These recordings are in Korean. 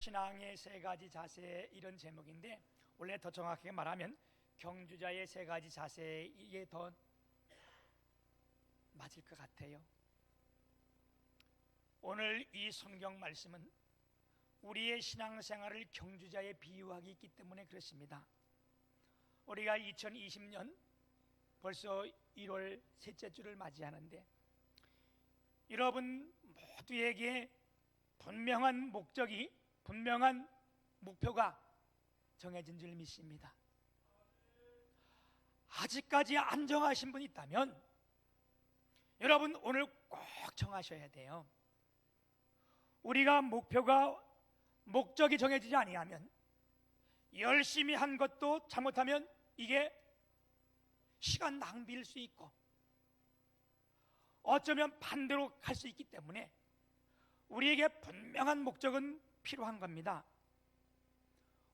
신앙의 세 가지 자세, 이런 제목인데 원래 더 정확하게 말하면 경주자의 세 가지 자세, 이게 더 맞을 것 같아요. 오늘 이 성경 말씀은 우리의 신앙생활을 경주자에 비유하기 있기 때문에 그렇습니다. 우리가 2020년 벌써 1월 셋째 주를 맞이하는데 여러분 모두에게 분명한 목적이, 분명한 목표가 정해진 줄 믿습니다. 아직까지 안 정하신 분 있다면 여러분 오늘 꼭 정하셔야 돼요. 우리가 목적이 정해지지 아니하면 열심히 한 것도 잘못하면 이게 시간 낭비일 수 있고 어쩌면 반대로 갈 수 있기 때문에 우리에게 분명한 목적은 필요한 겁니다.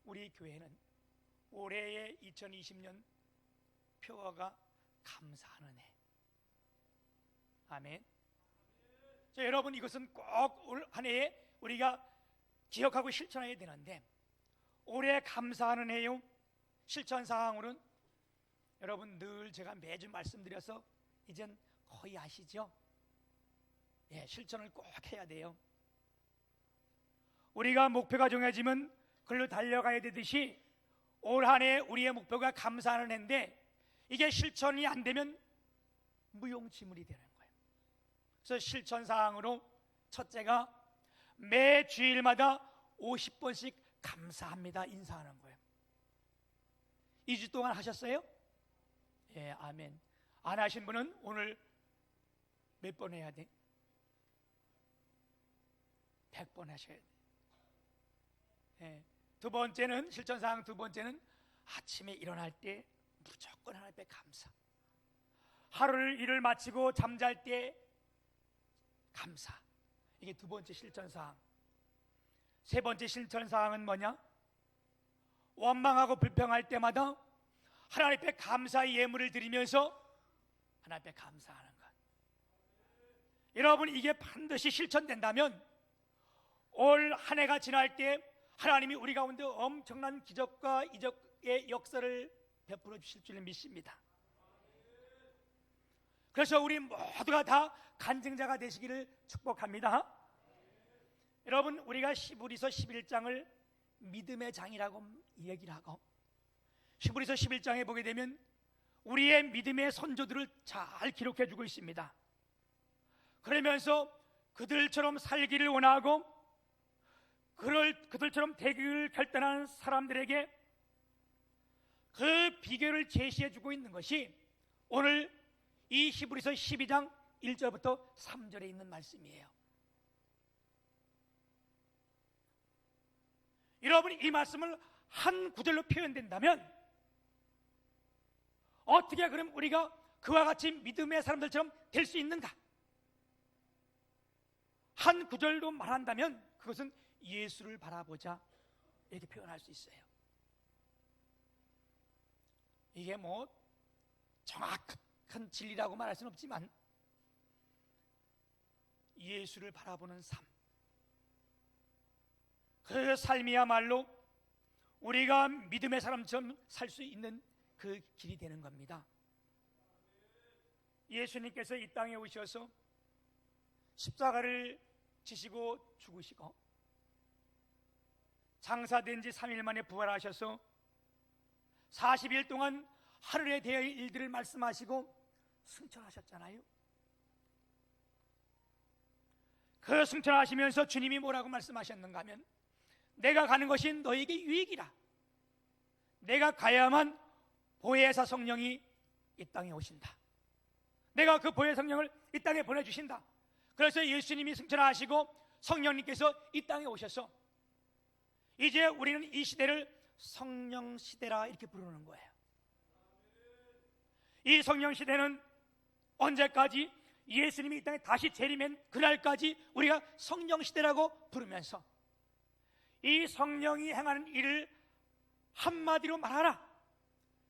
우리 교회는 올해의 2020년 표어가 감사하는 해. 아멘. 자, 여러분 이것은 꼭 올 한 해에 우리가 기억하고 실천해야 되는데, 올해 감사하는 해요 실천 사항으로는 여러분 늘 제가 매주 말씀드려서 이젠 거의 아시죠? 예, 실천을 꼭 해야 돼요. 우리가 목표가 정해지면 그걸로 달려가야 되듯이 올 한 해 우리의 목표가 감사하는 해인데 이게 실천이 안 되면 무용지물이 되는 거예요. 그래서 실천 사항으로 첫째가 매 주일마다 50번씩 감사합니다 인사하는 거예요. 2주 동안 하셨어요? 예, 아멘. 안 하신 분은 오늘 몇 번 해야 돼? 100번 하셔야 돼. 예. 두 번째는, 실천사항 두 번째는 아침에 일어날 때 무조건 하나님 앞에 감사. 하루를 일을 마치고 잠잘 때 감사. 이게 두 번째 실천사항. 세 번째 실천사항은 뭐냐? 원망하고 불평할 때마다 하나님 앞에 감사의 예물을 드리면서 하나님 앞에 감사하는 것. 여러분 이게 반드시 실천된다면 올 한 해가 지날 때 하나님이 우리 가운데 엄청난 기적과 이적의 역사를 베풀어 주실 줄 믿습니다. 그래서 우리 모두가 다 간증자가 되시기를 축복합니다. 여러분 우리가 히브리서 11장을 믿음의 장이라고 얘기를 하고, 히브리서 11장에 보게 되면 우리의 믿음의 선조들을 잘 기록해 주고 있습니다. 그러면서 그들처럼 살기를 원하고 그들처럼 되기를 결단하는 사람들에게 그 비결을 제시해 주고 있는 것이 오늘 이 히브리서 12장 1절부터 3절에 있는 말씀이에요. 여러분이 이 말씀을 한 구절로 표현된다면 어떻게 그럼 우리가 그와 같이 믿음의 사람들처럼 될 수 있는가? 한 구절로 말한다면 그것은 예수를 바라보자, 이렇게 표현할 수 있어요. 이게 뭐 정확한 진리라고 말할 수는 없지만 예수를 바라보는 삶, 그 삶이야말로 우리가 믿음의 사람처럼 살 수 있는 그 길이 되는 겁니다. 예수님께서 이 땅에 오셔서 십자가를 지시고 죽으시고 장사된 지 3일 만에 부활하셔서 40일 동안 하늘에 대한 일들을 말씀하시고 승천하셨잖아요. 그 승천하시면서 주님이 뭐라고 말씀하셨는가 하면 내가 가는 것이 너에게 유익이라. 내가 가야만 보혜사 성령이 이 땅에 오신다. 내가 그 보혜사 성령을 이 땅에 보내주신다. 그래서 예수님이 승천하시고 성령님께서 이 땅에 오셔서 이제 우리는 이 시대를 성령 시대라 이렇게 부르는 거예요. 이 성령 시대는 언제까지? 예수님이 이 땅에 다시 재림한 그날까지 우리가 성령 시대라고 부르면서 이 성령이 행하는 일을 한마디로 말하라.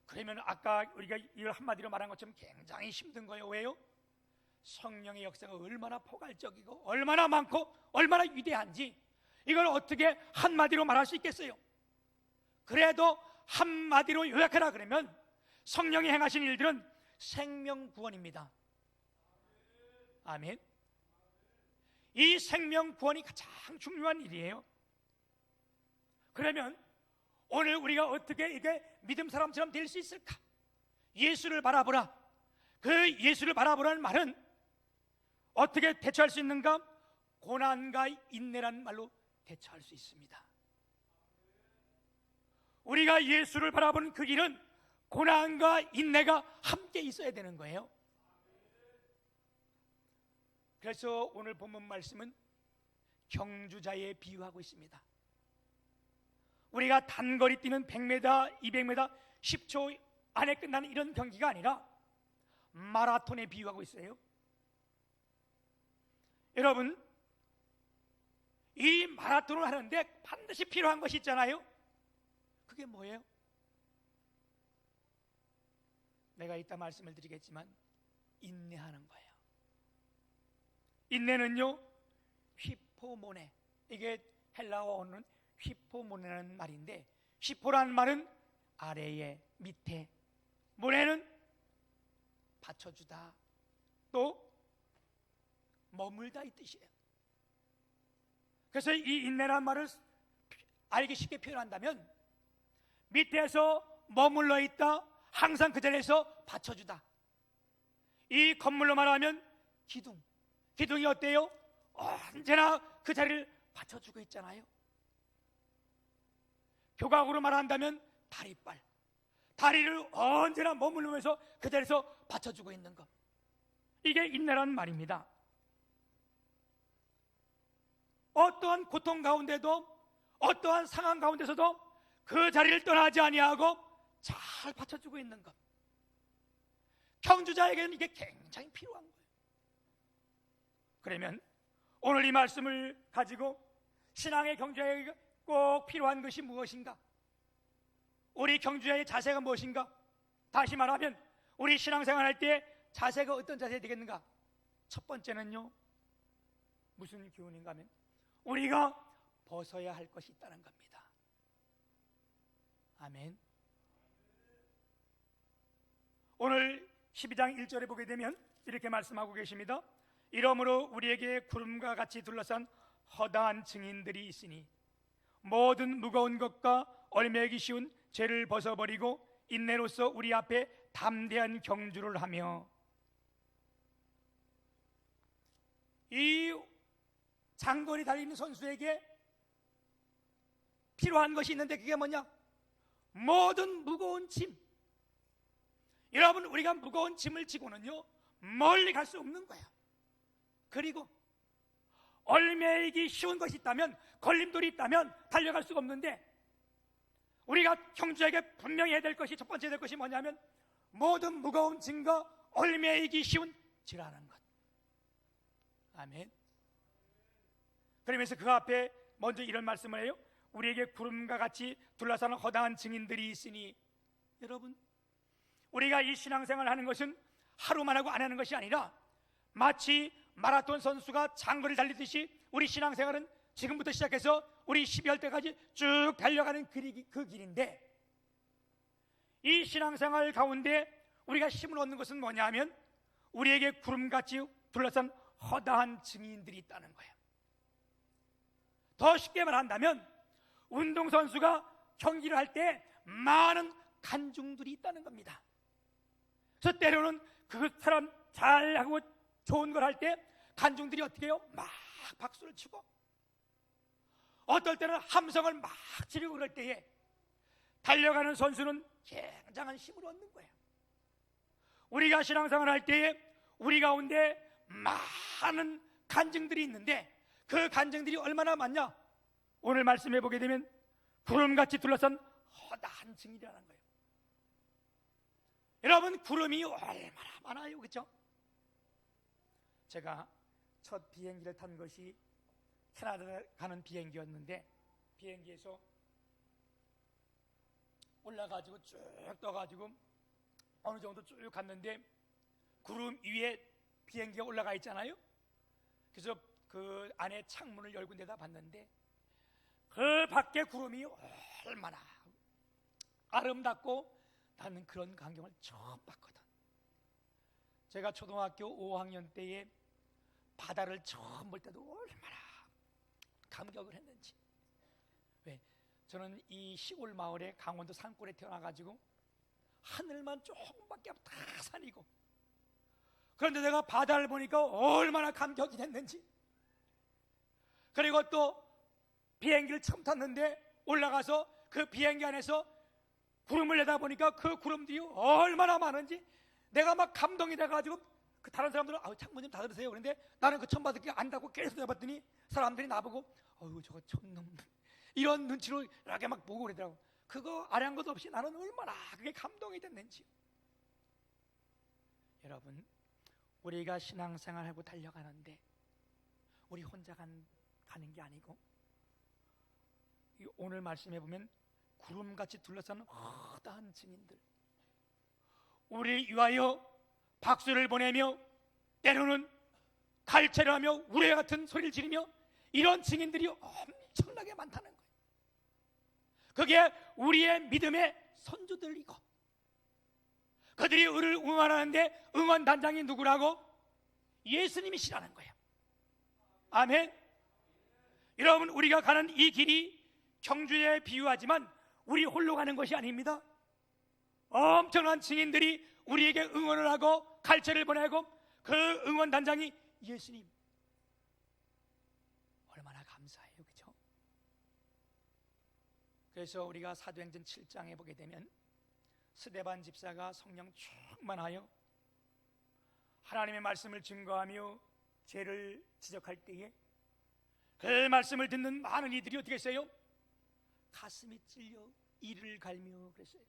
그러면 아까 우리가 이걸 한마디로 말한 것처럼 굉장히 힘든 거예요. 왜요? 성령의 역사가 얼마나 포괄적이고 얼마나 많고 얼마나 위대한지 이걸 어떻게 한마디로 말할 수 있겠어요? 그래도 한마디로 요약하라 그러면 성령이 행하신 일들은 생명 구원입니다. 아멘. 이 생명 구원이 가장 중요한 일이에요. 그러면 오늘 우리가 어떻게 이게 믿음 사람처럼 될 수 있을까? 예수를 바라보라. 그 예수를 바라보라는 말은 어떻게 대처할 수 있는가? 고난과 인내라는 말로 대처할 수 있습니다. 우리가 예수를 바라보는 그 길은 고난과 인내가 함께 있어야 되는 거예요. 그래서 오늘 본문 말씀은 경주자에 비유하고 있습니다. 우리가 단거리 뛰는 100m, 200m, 10초 안에 끝나는 이런 경기가 아니라 마라톤에 비유하고 있어요. 여러분, 이 마라톤을 하는데 반드시 필요한 것이 있잖아요. 그게 뭐예요? 내가 이따 말씀을 드리겠지만 인내하는 거예요. 인내는요, 휘포모네, 이게 헬라어는 휘포모네라는 말인데, 휘포라는 말은 아래에, 밑에, 모네는 받쳐주다, 또 머물다 이 뜻이에요. 그래서 이 인내라는 말을 알기 쉽게 표현한다면 밑에서 머물러 있다, 항상 그 자리에서 받쳐주다. 이 건물로 말하면 기둥, 기둥이 어때요? 언제나 그 자리를 받쳐주고 있잖아요. 교각으로 말한다면 다리빨, 다리를 언제나 머물면서 그 자리에서 받쳐주고 있는 것, 이게 인내라는 말입니다. 어떠한 고통 가운데도, 어떠한 상황 가운데서도 그 자리를 떠나지 아니하고 잘 받쳐주고 있는 것, 경주자에게는 이게 굉장히 필요한 거예요. 그러면 오늘 이 말씀을 가지고 신앙의 경주자에게 꼭 필요한 것이 무엇인가? 우리 경주자의 자세가 무엇인가? 다시 말하면 우리 신앙생활 할 때 자세가 어떤 자세가 되겠는가? 첫 번째는요, 무슨 교훈인가 하면 우리가 벗어야 할 것이 있다는 겁니다. 아멘. 오늘 12장 1절에 보게 되면 이렇게 말씀하고 계십니다. 이러므로 우리에게 구름과 같이 둘러싼 허다한 증인들이 있으니 모든 무거운 것과 얼매기 쉬운 죄를 벗어버리고 인내로써 우리 앞에 담대한 경주를 하며. 이 장거리 달리는 선수에게 필요한 것이 있는데 그게 뭐냐? 모든 무거운 짐. 여러분, 우리가 무거운 짐을 지고는요 멀리 갈 수 없는 거야. 그리고 얼매이기 쉬운 것이 있다면, 걸림돌이 있다면 달려갈 수가 없는데, 우리가 경주에게 분명히 해야 될 것이, 첫 번째 될 것이 뭐냐면 모든 무거운 짐과 얼매이기 쉬운 지라는 것. 아멘. 그러면서 그 앞에 먼저 이런 말씀을 해요. 우리에게 구름과 같이 둘러싸는 허다한 증인들이 있으니. 여러분, 우리가 이 신앙생활을 하는 것은 하루만 하고 안 하는 것이 아니라 마치 마라톤 선수가 장거리를 달리듯이 우리 신앙생활은 지금부터 시작해서 우리 12월 때까지 쭉 달려가는 그 길인데, 이 신앙생활 가운데 우리가 힘을 얻는 것은 뭐냐 하면 우리에게 구름같이 둘러싼 허다한 증인들이 있다는 거예요. 더 쉽게 말한다면 운동선수가 경기를 할 때 많은 간중들이 있다는 겁니다. 그래서 때로는 그 사람 잘하고 좋은 걸 할 때 간중들이 어떻게 해요? 막 박수를 치고, 어떨 때는 함성을 막 지르고 그럴 때에 달려가는 선수는 굉장한 힘을 얻는 거예요. 우리가 신앙생활을 할 때에 우리 가운데 많은 간증들이 있는데 그 간증들이 얼마나 많냐? 오늘 말씀해 보게 되면 구름같이 둘러싼 허다한 증이라는 거예요. 여러분, 구름이 얼마나 많아요, 그렇죠? 제가 첫 비행기를 탄 것이 캐나다 가는 비행기였는데, 비행기에서 올라가지고 쭉 떠가지고 어느 정도 쭉 갔는데 구름 위에 비행기가 올라가 있잖아요. 그래서 그 안에 창문을 열고 내다 봤는데 그 밖에 구름이 얼마나 아름답고, 나는 그런 광경을 처음 봤거든. 제가 초등학교 5학년 때에 바다를 처음 볼 때도 얼마나 감격을 했는지. 왜? 저는 이 시골 마을에 강원도 산골에 태어나가지고 하늘만 조금밖에 다 산이고, 그런데 내가 바다를 보니까 얼마나 감격이 됐는지. 그리고 또 비행기를 처음 탔는데 올라가서 그 비행기 안에서 구름을 내다보니까 그 구름들이 얼마나 많은지 내가 막 감동이 돼가지고, 그 다른 사람들은 창문 좀 닫으세요. 그런데 나는 그 처음 받을 게 안다고 계속 내봤더니 사람들이 나보고 저거 촌놈, 이런 눈치로 이렇게 막 보고 그러더라고. 그거 아량한 것도 없이 나는 얼마나 그게 감동이 됐는지. 여러분, 우리가 신앙생활하고 달려가는데 우리 혼자 가는 게 아니고, 오늘 말씀해 보면 구름같이 둘러싼 허다한 증인들, 우리 위하여 박수를 보내며 때로는 갈채를 하며 우레 같은 소리를 지르며 이런 증인들이 엄청나게 많다는 거예요. 그게 우리의 믿음의 선조들이고, 그들이 우리를 응원하는데 응원단장이 누구라고? 예수님이시라는 거예요. 아멘. 여러분, 우리가 가는 이 길이 경주에 비유하지만 우리 홀로 가는 것이 아닙니다. 엄청난 증인들이 우리에게 응원을 하고 갈채를 보내고, 그 응원단장이 예수님. 얼마나 감사해요, 그렇죠? 그래서 우리가 사도행전 7장에 보게 되면 스데반 집사가 성령 충만하여 하나님의 말씀을 증거하며 죄를 지적할 때에 그 말씀을 듣는 많은 이들이 어떻게 했어요? 가슴이 찔려 이를 갈며 그랬어요.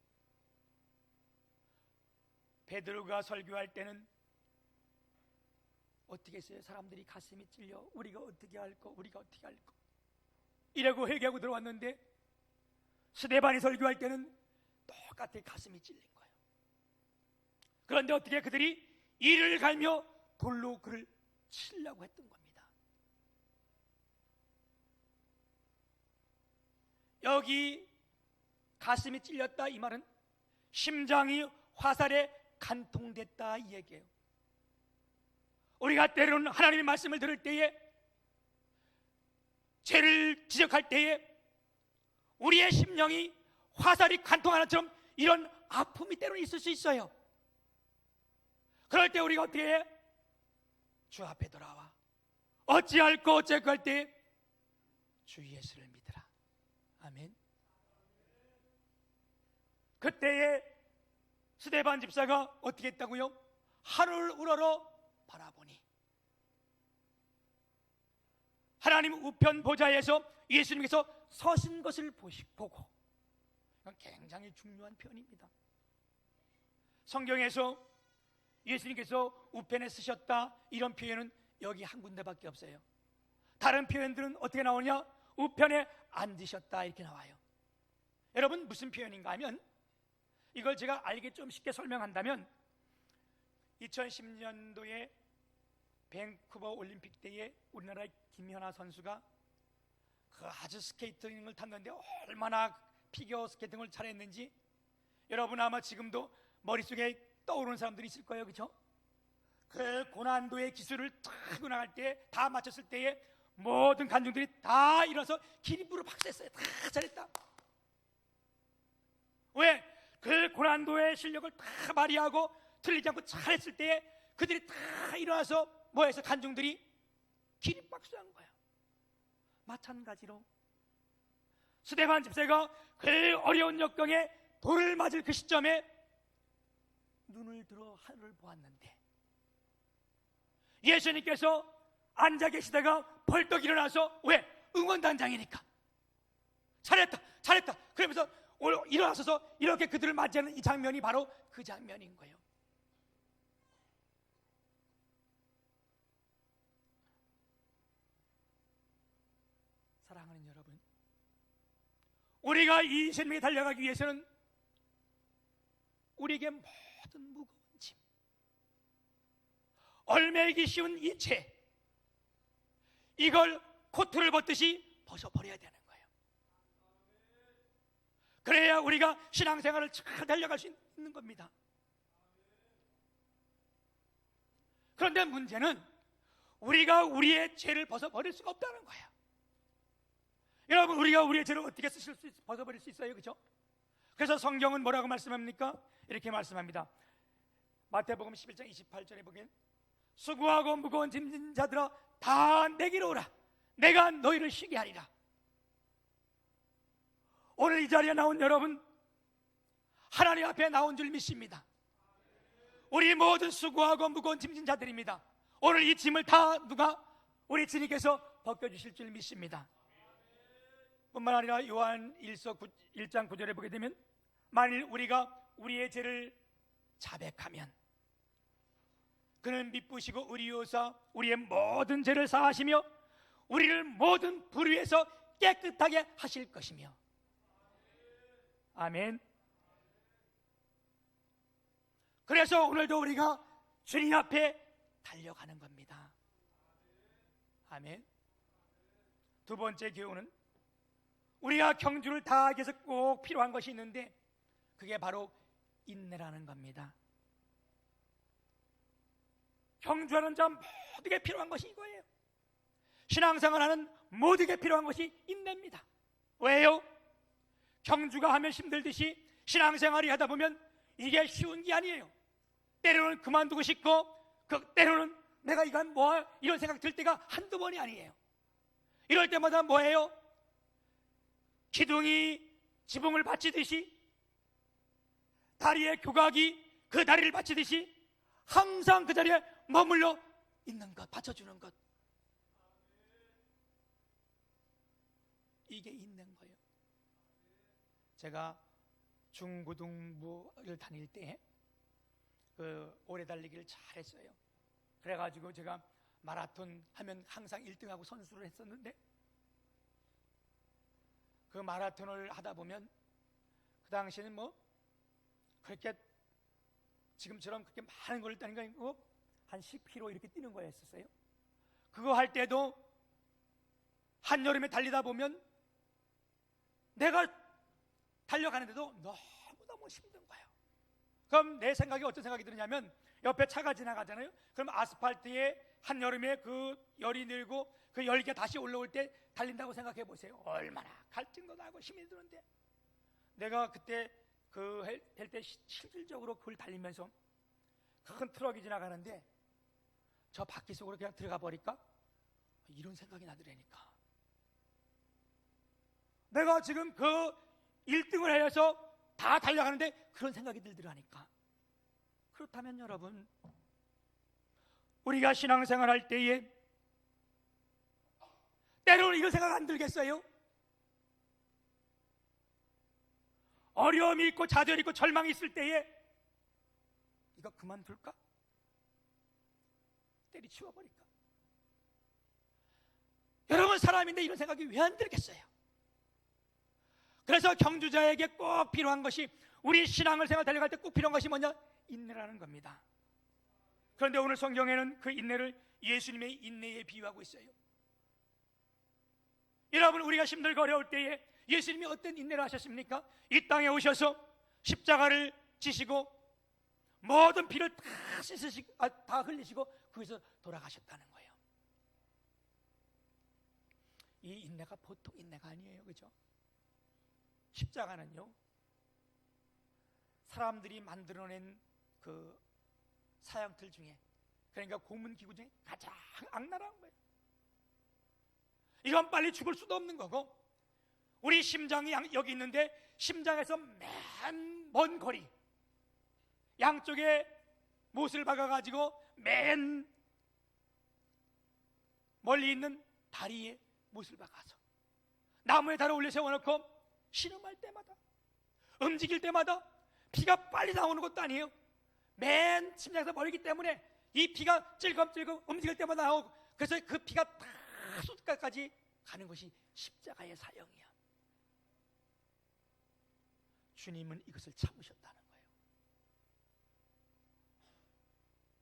베드로가 설교할 때는 어떻게 했어요? 사람들이 가슴이 찔려 우리가 어떻게 할까, 우리가 어떻게 할까 이라고 회개하고 들어왔는데, 스데반이 설교할 때는 똑같이 가슴이 찔린 거예요. 그런데 어떻게 그들이 이를 갈며 돌로 그를 치려고 했던 겁니다. 여기 가슴이 찔렸다 이 말은 심장이 화살에 간통됐다 이 얘기예요. 우리가 때로는 하나님의 말씀을 들을 때에, 죄를 지적할 때에 우리의 심령이 화살이 간통하는 것처럼 이런 아픔이 때로는 있을 수 있어요. 그럴 때 우리가 어떻게 해? 주 앞에 돌아와 어찌할꼬 어찌할꼬 할 때 주 예수를 믿으라. 아멘. 그때에 스데반 집사가 어떻게 했다고요? 하늘을 우러러 바라보니 하나님 우편 보좌에서 예수님께서 서신 것을 보고, 굉장히 중요한 표현입니다. 성경에서 예수님께서 우편에 쓰셨다 이런 표현은 여기 한 군데밖에 없어요. 다른 표현들은 어떻게 나오냐? 우편에 앉으셨다 이렇게 나와요. 여러분, 무슨 표현인가 하면, 이걸 제가 알게 좀 쉽게 설명한다면, 2010년도에 밴쿠버 올림픽 때에 우리나라의 김연아 선수가 그 아주 스케이팅을 탔는데 얼마나 피겨 스케이팅을 잘했는지 여러분 아마 지금도 머릿속에 떠오르는 사람들이 있을 거예요, 그렇죠? 그 고난도의 기술을 타고 나갈 때, 다 마쳤을 때에 모든 관중들이 다 일어서 기립부를 박수했어요. 다 잘했다. 왜? 그 고난도의 실력을 다 발휘하고 틀리지 않고 잘했을 때에 그들이 다 일어나서 뭐해서 관중들이 기립박수한 거야. 마찬가지로 스데반 집사가 그 어려운 역경에 돌을 맞을 그 시점에 눈을 들어 하늘을 보았는데, 예수님께서 앉아 계시다가 벌떡 일어나서, 왜? 응원단장이니까 잘했다 잘했다 그러면서 일어나서서 이렇게 그들을 맞이하는 이 장면이 바로 그 장면인 거예요. 사랑하는 여러분, 우리가 이 생명에 달려가기 위해서는 우리에게 모든 무거운 짐, 얼매이기 쉬운 이 죄, 이걸 코트를 벗듯이 벗어버려야 되는 거예요. 우리가 신앙생활을 잘 달려갈 수 있는 겁니다. 그런데 문제는 우리가 우리의 죄를 벗어버릴 수가 없다는 거예요. 여러분, 우리가 우리의 죄를 어떻게 벗어버릴 수 있어요? 그렇죠? 그래서 성경은 뭐라고 말씀합니까? 이렇게 말씀합니다. 마태복음 11장 28절에 보면 수고하고 무거운 짐진 자들아 다 내게로 오라. 내가 너희를 쉬게 하리라. 오늘 이 자리에 나온 여러분, 하나님 앞에 나온 줄 믿습니다. 우리 모든 수고하고 무거운 짐진 자들입니다. 오늘 이 짐을 다 누가? 우리 주님께서 벗겨주실 줄 믿습니다. 뿐만 아니라 요한 1장 9절에 보게 되면 만일 우리가 우리의 죄를 자백하면 그는 미쁘시고 의리요사 우리의 모든 죄를 사하시며 우리를 모든 불의에서 깨끗하게 하실 것이며. 아멘. 그래서 오늘도 우리가 주님 앞에 달려가는 겁니다. 아멘. 두 번째 교훈은 우리가 경주를 다하기 위해서 꼭 필요한 것이 있는데 그게 바로 인내라는 겁니다. 경주하는 자 모두에게 필요한 것이 이거예요. 신앙생활하는 모두에게 필요한 것이 인내입니다. 왜요? 경주가 하면 힘들듯이 신앙생활이 하다 보면 이게 쉬운 게 아니에요. 때로는 그만두고 싶고 때로는 내가 이건 뭐 이런 생각 들 때가 한두 번이 아니에요. 이럴 때마다 뭐예요? 기둥이 지붕을 받치듯이 다리에 교각이 그 다리를 받치듯이 항상 그 자리에 머물러 있는 것, 받쳐주는 것, 이게 있는 거예요. 제가 중고등부를 다닐 때 오래 달리기를 잘했어요. 그래가지고 제가 마라톤 하면 항상 1등하고 선수를 했었는데 그 마라톤을 하다 보면 그 당시에는 뭐 그렇게 지금처럼 그렇게 많은 걸 따는 거 아니고 한 10km 이렇게 뛰는 거였었어요. 그거 할 때도 한여름에 달리다 보면 내가 달려가는데도 너무너무 힘든 거예요. 그럼 내 생각이 어떤 생각이 드냐면 옆에 차가 지나가잖아요. 그럼 아스팔트에 한여름에 그 열이 늘고 그 열기가 다시 올라올 때 달린다고 생각해 보세요. 얼마나 갈증도 나고 힘이 드는데 내가 그때 할 때 실질적으로 그걸 달리면서 큰 트럭이 지나가는데 저 바퀴 속으로 그냥 들어가 버릴까? 이런 생각이 나더라니까. 내가 지금 그 1등을 해서 다 달려가는데 그런 생각이 들더라니까. 그렇다면 여러분, 우리가 신앙생활 할 때에 때로는 이런 생각 안 들겠어요? 어려움이 있고 좌절이 있고 절망이 있을 때에 이거 그만둘까? 때리치워버릴까? 여러분, 사람인데 이런 생각이 왜 안 들겠어요? 그래서 경주자에게 꼭 필요한 것이, 우리 신앙을 생활 달려갈 때 꼭 필요한 것이 뭐냐? 인내라는 겁니다. 그런데 오늘 성경에는 그 인내를 예수님의 인내에 비유하고 있어요. 여러분, 우리가 힘들고 어려울 때에 예수님이 어떤 인내를 하셨습니까? 이 땅에 오셔서 십자가를 지시고 모든 피를 다 씻으시고 다 흘리시고 거기서 돌아가셨다는 거예요. 이 인내가 보통 인내가 아니에요. 그죠? 십자가는요, 사람들이 만들어낸 그 사형틀 중에, 그러니까 고문기구 중에 가장 악랄한 거예요. 이건 빨리 죽을 수도 없는 거고, 우리 심장이 여기 있는데 심장에서 맨 먼 거리, 양쪽에 못을 박아가지고 맨 멀리 있는 다리에 못을 박아서 나무에 달아 올려 세워놓고 신음할 때마다, 움직일 때마다 피가 빨리 나오는 것도 아니에요. 맨 심장에서 멀기 때문에 이 피가 찔끔찔끔 움직일 때마다 나오고, 그래서 그 피가 다 숫가까지 가는 것이 십자가의 사형이야. 주님은 이것을 참으셨다는 거예요.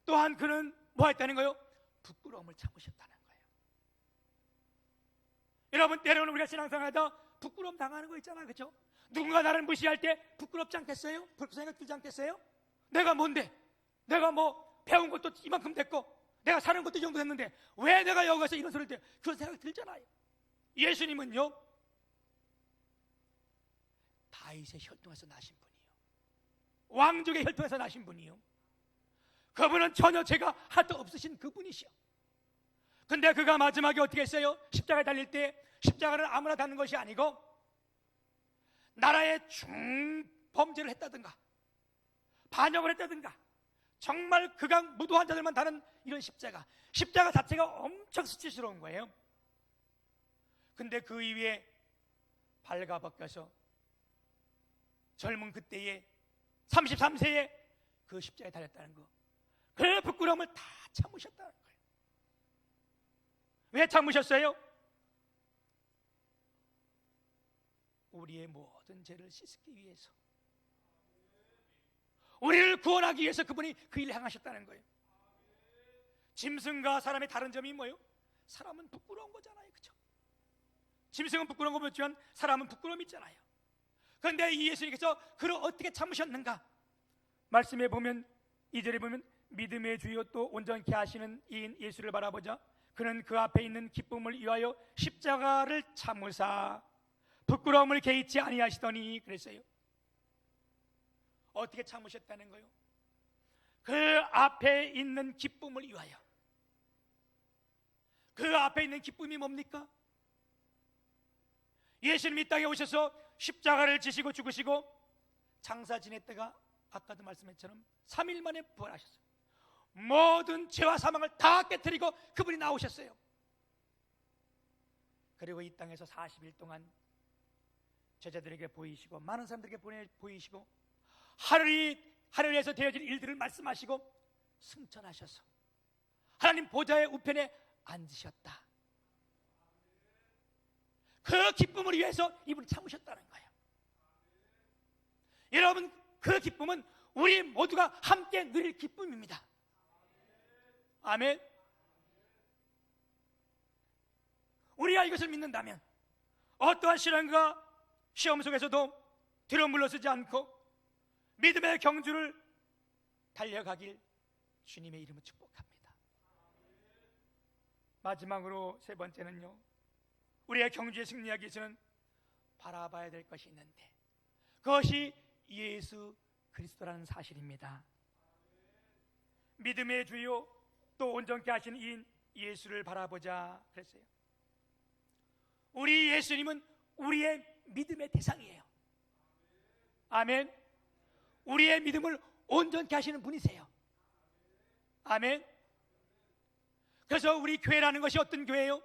또한 그는 뭐 했다는 거예요? 부끄러움을 참으셨다는 거예요. 여러분, 때로는 우리가 신앙생활하다 부끄러움 당하는 거 있잖아, 그렇죠? 누군가 나를 무시할 때 부끄럽지 않겠어요? 생각 들지 않겠어요? 내가 뭔데? 내가 뭐 배운 것도 이만큼 됐고 내가 사는 것도 이 정도 됐는데 왜 내가 여기 가서 이런 소리를 때 그런 생각이 들잖아요. 예수님은요 다윗의 혈통에서 나신 분이요, 왕족의 혈통에서 나신 분이요, 그분은 전혀 죄가 하나도 없으신 그분이시요. 근데 그가 마지막에 어떻게 했어요? 십자가에 달릴 때 십자가를 아무나 닿는 것이 아니고 나라의 중범죄를 했다든가 반역을 했다든가 정말 극악 무도한 자들만 다는 이런 십자가 자체가 엄청 수치스러운 거예요. 근데 그 이후에 발가벗겨서 젊은 그때에 33세에 그 십자가에 달렸다는 거, 그 부끄러움을 다 참으셨다는 거예요. 왜 참으셨어요? 우리의 모든 죄를 씻기 위해서, 우리를 구원하기 위해서 그분이 그 일을 행하셨다는 거예요. 짐승과 사람의 다른 점이 뭐예요? 사람은 부끄러운 거잖아요, 그렇죠? 짐승은 부끄러운 거 보지만 사람은 부끄러움이 있잖아요. 그런데 이 예수님께서 그를 어떻게 참으셨는가? 말씀에 보면 2절에 보면 믿음의 주요 또 온전케 하시는 이인 예수를 바라보자 그는 그 앞에 있는 기쁨을 위하여 십자가를 참으사 부끄러움을 개의치 아니하시더니 그랬어요. 어떻게 참으셨다는 거예요? 그 앞에 있는 기쁨을 위하여. 그 앞에 있는 기쁨이 뭡니까? 예수님이 이 땅에 오셔서 십자가를 지시고 죽으시고 장사 지냈다가 아까도 말씀했처럼 3일 만에 부활하셨어요. 모든 죄와 사망을 다 깨뜨리고 그분이 나오셨어요. 그리고 이 땅에서 40일 동안 제자들에게 보이시고 많은 사람들에게 보이시고 하늘에서 되어질 일들을 말씀하시고 승천하셔서 하나님 보좌의 우편에 앉으셨다. 그 기쁨을 위해서 이분이 참으셨다는 거예요. 여러분, 그 기쁨은 우리 모두가 함께 누릴 기쁨입니다. 아멘. 우리가 이것을 믿는다면 어떠한 시련과 시험 속에서도 뒤로 물러서지 않고 믿음의 경주를 달려가길 주님의 이름으로 축복합니다. 마지막으로 세 번째는요, 우리의 경주에 승리하기 위해서는 바라봐야 될 것이 있는데 그것이 예수 그리스도라는 사실입니다. 믿음의 주요 또 온전케 하신 이인 예수를 바라보자 그랬어요. 우리 예수님은 우리의 믿음의 대상이에요. 아멘. 우리의 믿음을 온전케 하시는 분이세요. 아멘. 그래서 우리 교회라는 것이 어떤 교회예요?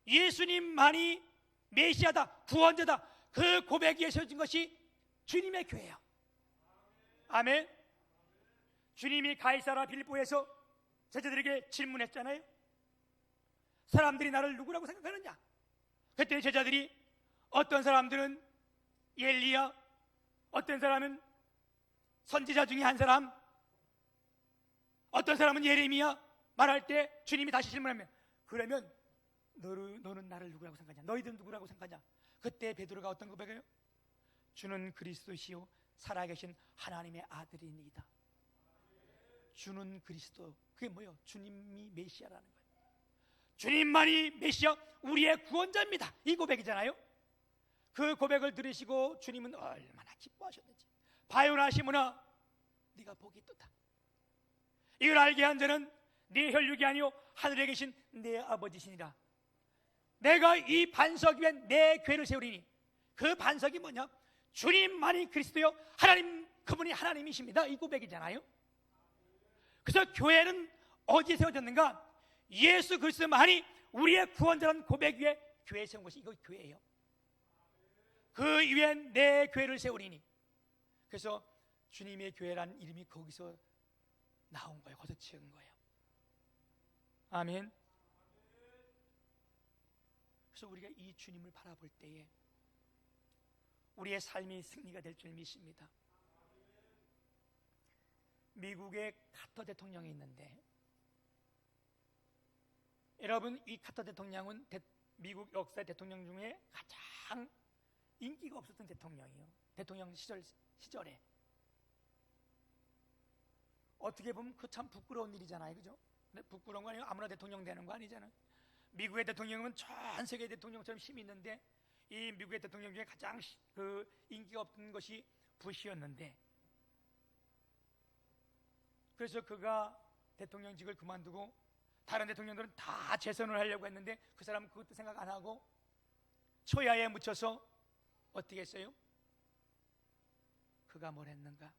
예수님만이 메시아다, 구원자다, 그 고백 위에 세워진 것이 주님의 교회예요. 아멘. 주님이 가이사라 빌보에서 제자들에게 질문했잖아요. 사람들이 나를 누구라고 생각하느냐? 그때 제자들이 어떤 사람들은 엘리야, 어떤 사람은 선지자 중에 한 사람, 어떤 사람은 예레미야 말할 때 주님이 다시 질문하면 그러면 너는 나를 누구라고 생각하냐? 너희들은 누구라고 생각하냐? 그때 베드로가 어떤 고백해요? 주는 그리스도시요 살아계신 하나님의 아들이니이다. 주는 그리스도, 그게 뭐예요? 주님이 메시아라는 거예요. 주님만이 메시아, 우리의 구원자입니다. 이 고백이잖아요. 그 고백을 들으시고 주님은 얼마나 기뻐하셨는지. 바요나 시므나 네가 복이 있도다. 이걸 알게 한 자는 네 혈육이 아니요 하늘에 계신 내 아버지시니라. 내가 이 반석 위에 내 궤를 세우리니, 그 반석이 뭐냐? 주님만이 그리스도요 하나님, 그분이 하나님이십니다. 이 고백이잖아요. 그래서 교회는 어디에 세워졌는가? 예수 그리스도만이 우리의 구원자라는 고백 위에 교회에 세운 것이 이거 교회예요. 그 위에 내 교회를 세우리니. 그래서 주님의 교회라는 이름이 거기서 나온 거예요. 거기서 지은 거예요. 아멘. 그래서 우리가 이 주님을 바라볼 때에 우리의 삶이 승리가 될 줄 믿습니다. 미국의 카터 대통령이 있는데, 여러분 이 카터 대통령은 미국 역사 대통령 중에 가장 인기가 없었던 대통령이에요. 대통령 시절에 어떻게 보면 그 참 부끄러운 일이잖아요, 그죠? 근데 부끄러운 거 아니고 아무나 대통령 되는 거 아니잖아요. 미국의 대통령은 전 세계 대통령처럼 힘이 있는데 이 미국의 대통령 중에 가장 인기가 없던 것이 부시였는데, 그래서 그가 대통령직을 그만두고 다른 대통령들은 다 재선을 하려고 했는데 그 사람은 그것도 생각 안 하고 초야에 묻혀서 어떻게 했어요? 그가 뭘 했는가?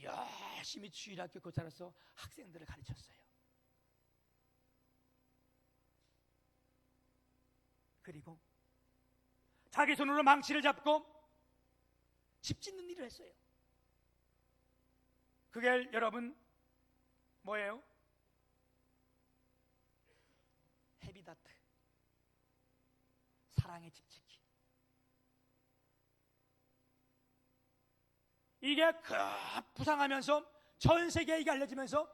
열심히 주일학교 교사로서 학생들을 가르쳤어요. 그리고 자기 손으로 망치를 잡고 집 짓는 일을 했어요. 그게 여러분 뭐예요? 헤비다트, 사랑의 집 짓기. 이게 부상하면서 전 세계에 이게 알려지면서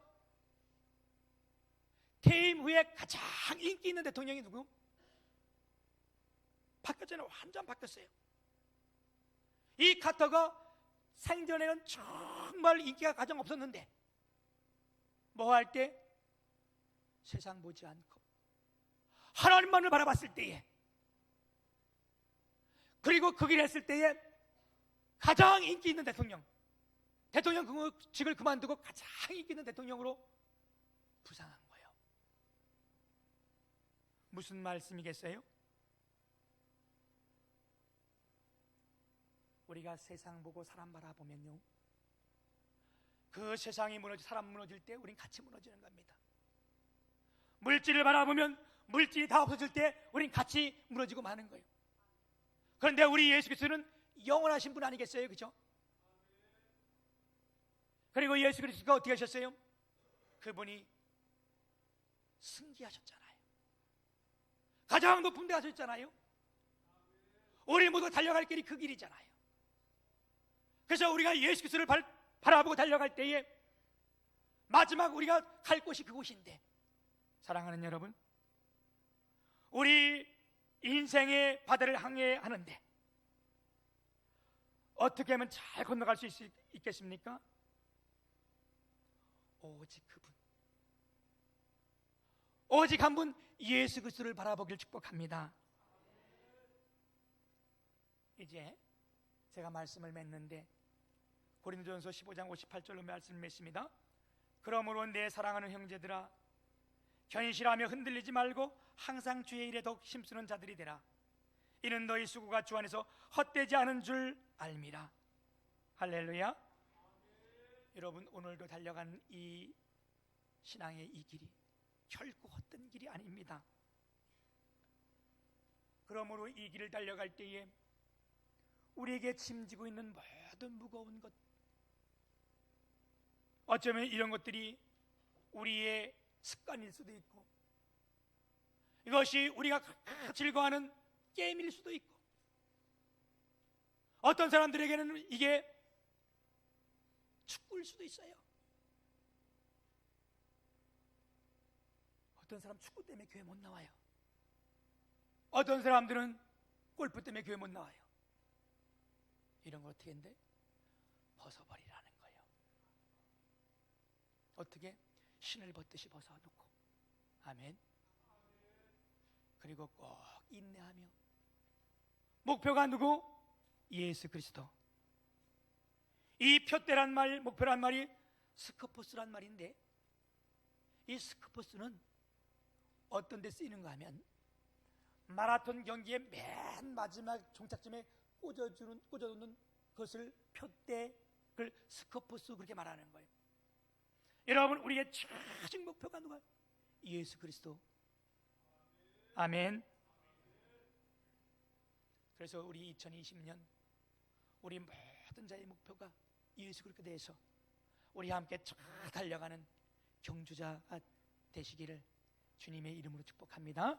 퇴임 후에 가장 인기 있는 대통령이 누구? 바뀌었잖아요. 완전 바뀌었어요. 이 카터가 생전에는 정말 인기가 가장 없었는데 뭐 할 때? 세상 보지 않고 하나님만을 바라봤을 때에, 그리고 그 길을 했을 때에 가장 인기 있는 대통령직을 그만두고 가장 인기 있는 대통령으로 부상한 거예요. 무슨 말씀이겠어요? 우리가 세상 보고 사람 바라보면요, 그 세상이 사람 무너질 때 우린 같이 무너지는 겁니다. 물질을 바라보면 물질이 다 없어질 때 우린 같이 무너지고 마는 거예요. 그런데 우리 예수 그리스도는 영원하신 분 아니겠어요? 그죠? 그리고 예수 그리스도가 어떻게 하셨어요? 그분이 승리하셨잖아요. 가장 높은 데 가셨잖아요. 우리 모두 달려갈 길이 그 길이잖아요. 그래서 우리가 예수 그리스도를 바라보고 달려갈 때에 마지막 우리가 갈 곳이 그곳인데, 사랑하는 여러분, 우리 인생의 바다를 항해하는데 어떻게 하면 잘 건너갈 수 있겠습니까? 오직 그분, 오직 한 분 예수 그리스도를 바라보길 축복합니다. 이제 제가 말씀을 맺는데 고린도전서 15장 58절로 말씀을 맺습니다. 그러므로 내 사랑하는 형제들아, 견실하며 흔들리지 말고 항상 주의 일에 더욱 힘쓰는 자들이 되라. 이는 너희 수고가 주 안에서 헛되지 않은 줄 알미라. 할렐루야. 여러분, 오늘도 달려가는 이 신앙의 이 길이 결코 헛된 길이 아닙니다. 그러므로 이 길을 달려갈 때에 우리에게 짐지고 있는 모든 무거운 것, 어쩌면 이런 것들이 우리의 습관일 수도 있고, 이것이 우리가 즐거워하는 게임일 수도 있고, 어떤 사람들에게는 이게 축구일 수도 있어요. 어떤 사람 축구 때문에 교회 못 나와요. 어떤 사람들은 골프 때문에 교회 못 나와요. 이런 걸 어떻게 했는데? 벗어버리라는 거예요. 어떻게? 신을 벗듯이 벗어놓고. 아멘. 그리고 꼭 인내하며, 목표가 누구? 예수 그리스도. 이 표대란 말, 목표란 말이 스코포스란 말인데, 이 스코포스는 어떤 데 쓰이는가 하면 마라톤 경기의 맨 마지막 종착점에 꽂아두는 그것을 표대, 그걸 스코포스 그렇게 말하는 거예요. 여러분, 우리의 최종 목표가 누가? 예수 그리스도. 아멘. 그래서 우리 2020년 우리 모든 자의 목표가 예수 그리스도에 대해서 우리 함께 잘 달려가는 경주자가 되시기를 주님의 이름으로 축복합니다.